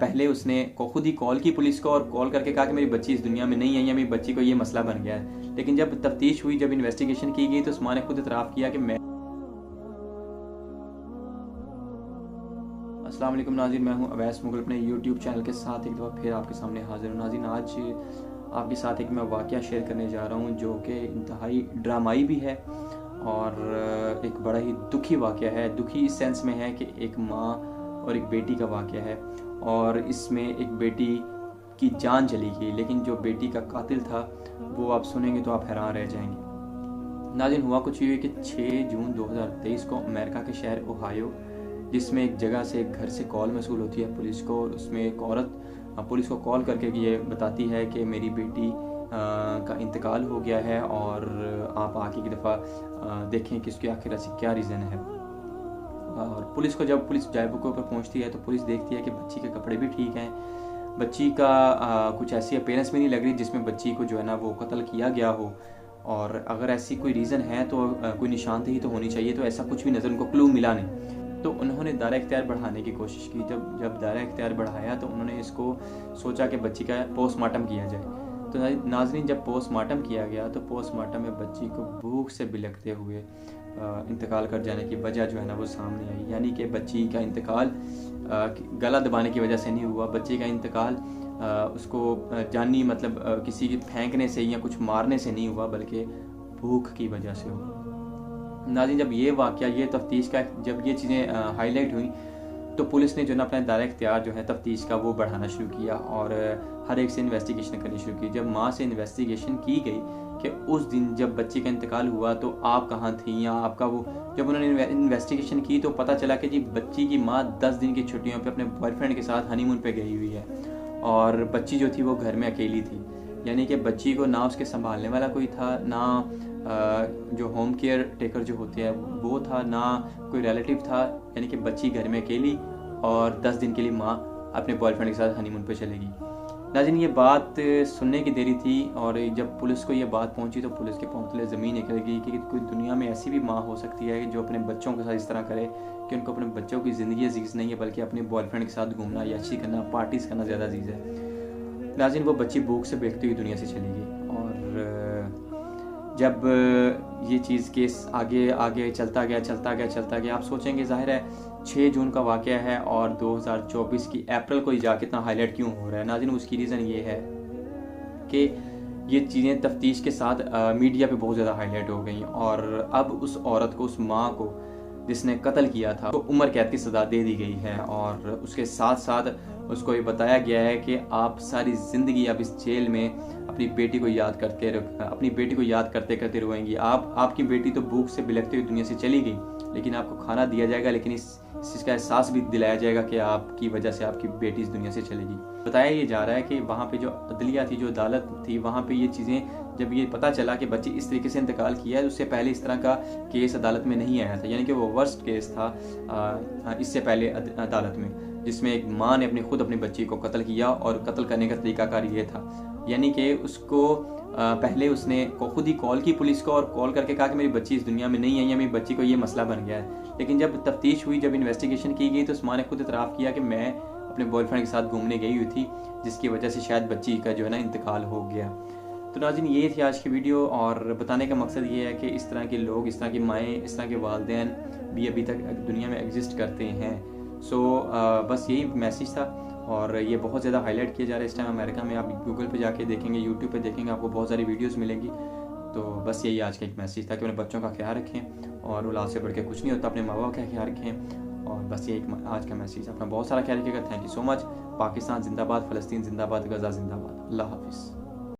पहले उसने खुद ही कॉल की पुलिस को और कॉल करके कहा कि मेरी बच्ची इस दुनिया में नहीं है या मेरी बच्ची को ये मसला बन गया है। लेकिन जब तफ्तीश हुई, जब इन्वेस्टिगेशन की गई तो उस माँ ने खुद इतराफ़ किया कि मैं। अस्सलाम वालेकुम नाज़रीन, मैं हूं अवैस मुगल अपने यूट्यूब चैनल के साथ एक दफ़ा फिर आपके सामने हाजिर हूं। नाज़रीन, आज आपके साथ एक मैं वाक़या शेयर करने जा रहा हूं जो कि इंतहाई ड्रामाई भी है और एक बड़ा ही दुखी वाक़या है। दुखी इस सेंस में है कि एक माँ और एक बेटी का वाक़या है और इसमें एक बेटी की जान चली गई, लेकिन जो बेटी का कातिल था वो आप सुनेंगे तो आप हैरान रह जाएंगे। नाज़रीन, हुआ कुछ ये कि 6 जून 2023 को अमेरिका के शहर ओहायो, जिसमें एक जगह से एक घर से कॉल मसूल होती है पुलिस को, और उसमें एक औरत पुलिस को कॉल करके ये बताती है कि मेरी बेटी का इंतकाल हो गया है और आप आके एक दफ़ा देखें कि उसकी आखिर ऐसी क्या रीज़न है। और पुलिस को जब पुलिस जायबू के ऊपर पहुंचती है तो पुलिस देखती है कि बच्ची के कपड़े भी ठीक हैं, बच्ची का कुछ ऐसी अपीयरेंस भी नहीं लग रही जिसमें बच्ची को जो है ना वो कत्ल किया गया हो, और अगर ऐसी कोई रीज़न है तो कोई निशानदेही तो होनी चाहिए, तो ऐसा कुछ भी नज़र उनको क्लू मिला नहीं। तो उन्होंने दायरा इख्तियार बढ़ाने की कोशिश की। जब दायरा इख्तियार बढ़ाया तो उन्होंने इसको सोचा कि बच्ची का पोस्टमार्टम किया जाए। तो नाज़रीन, जब पोस्टमार्टम किया गया तो पोस्टमार्टम में बच्ची को भूख से बिलखते हुए इंतकाल कर जाने की वजह जो है ना वो सामने आई। यानी कि बच्ची का इंतकाल गला दबाने की वजह से नहीं हुआ, बच्ची का इंतकाल उसको जानी मतलब किसी के फेंकने से या कुछ मारने से नहीं हुआ, बल्कि भूख की वजह से हुआ। नाज़रीन, जब ये वाक़या, ये तफ्तीश का, जब ये चीज़ें हाईलाइट हुई तो पुलिस ने जो ना अपना दायरा इख्तियार जो है तफ्तीश का वो बढ़ाना शुरू किया और हर एक से इन्वेस्टिगेशन करनी शुरू की। जब माँ से इन्वेस्टिगेशन की गई कि उस दिन जब बच्ची का इंतकाल हुआ तो आप कहाँ थी या आपका वो, जब उन्होंने इन्वेस्टिगेशन की तो पता चला कि जी बच्ची की माँ 10 दिन की छुट्टियों पे अपने बॉयफ्रेंड के साथ हनीमून पे गई हुई है और बच्ची जो थी वो घर में अकेली थी। यानी कि बच्ची को ना उसके संभालने वाला कोई था, ना जो होम केयर टेकर जो होते हैं वो था, ना कोई रिलेटिव था। यानी कि बच्ची घर में अकेली और 10 दिन के लिए माँ अपने बॉयफ्रेंड के साथ हनीमून पे चलेगी। नाज़रीन, ये बात सुनने की देरी थी और जब पुलिस को ये बात पहुंची तो पुलिस के पहुंचले ज़मीन निकल गई कि कोई दुनिया में ऐसी भी माँ हो सकती है जो अपने बच्चों के साथ इस तरह करे कि उनको अपने बच्चों की ज़िंदगी अजीज़ नहीं है, बल्कि अपने बॉयफ्रेंड के साथ घूमना, याशी करना, पार्टीज़ करना ज़्यादा अजीज़ है। नाज़रीन, वो बच्ची भूख से बेखती हुई दुनिया से चली गई और जब ये चीज़ केस आगे आगे चलता गया, आप सोचेंगे ज़ाहिर है 6 जून का वाक़या है और 2024 की अप्रैल को ही जाके इतना हाईलाइट क्यों हो रहा है। नाज़रीन, उसकी रीज़न ये है कि ये चीज़ें तफ्तीश के साथ मीडिया पे बहुत ज़्यादा हाईलाइट हो गई और अब उस औरत को, उस माँ को जिसने कत्ल किया था, तो उम्र कैद की सज़ा दे दी गई है और उसके साथ साथ उसको ये बताया गया है कि आप सारी ज़िंदगी अब इस जेल में अपनी बेटी को याद करते करते रोएंगी। आपकी बेटी तो भूख से बिलखते हुई दुनिया से चली गई, लेकिन आपको खाना दिया जाएगा, लेकिन इस चीज़ का एहसास भी दिलाया जाएगा कि आपकी वजह से आपकी बेटी इस दुनिया से चलेगी। बताया ये जा रहा है कि वहाँ पे जो अदलिया थी, जो अदालत थी, वहाँ पे ये चीज़ें जब ये पता चला कि बच्ची इस तरीके से इंतकाल किया है, उससे पहले इस तरह का केस अदालत में नहीं आया था। यानी कि वो वर्स्ट केस था इससे पहले अदालत में, जिसमें एक माँ ने खुद अपनी बच्ची को कत्ल किया और कत्ल करने का तरीकाकार ये था। यानी कि उसको पहले उसने खुद ही कॉल की पुलिस को और कॉल करके कहा कि मेरी बच्ची इस दुनिया में नहीं है या मेरी बच्ची को ये मसला बन गया है। लेकिन जब तफ्तीश हुई, जब इन्वेस्टिगेशन की गई तो उस माँ ने खुद इतराफ़ किया कि मैं अपने बॉयफ्रेंड के साथ घूमने गई हुई थी, जिसकी वजह से शायद बच्ची का जो है ना इंतकाल हो गया। तो नाज़रीन, ये थी आज की वीडियो और बताने का मकसद ये है कि इस तरह के लोग, इस तरह की माएँ, इस तरह के वालिदैन भी अभी तक दुनिया में एग्जिस्ट करते हैं। बस यही मैसेज था और ये बहुत ज़्यादा हाईलाइट किया जा रहा है इस टाइम अमेरिका में। आप गूगल पे जाके देखेंगे, यूट्यूब पे देखेंगे, आपको बहुत सारी वीडियोस मिलेंगी। तो बस यही आज का एक मैसेज था कि अपने बच्चों का ख्याल रखें और औलाद से बढ़ के कुछ नहीं होता, अपने माँ बाप का ख्याल रखें। और बस ये एक आज का मैसेज। अपना बहुत सारा ख्याल रखिएगा। Thank you so much. Pakistan जिंदाबाद, फ़लस्तीन जिंदाबाद, गज़ा जिंदाबाद। अल्लाह हाफिज़।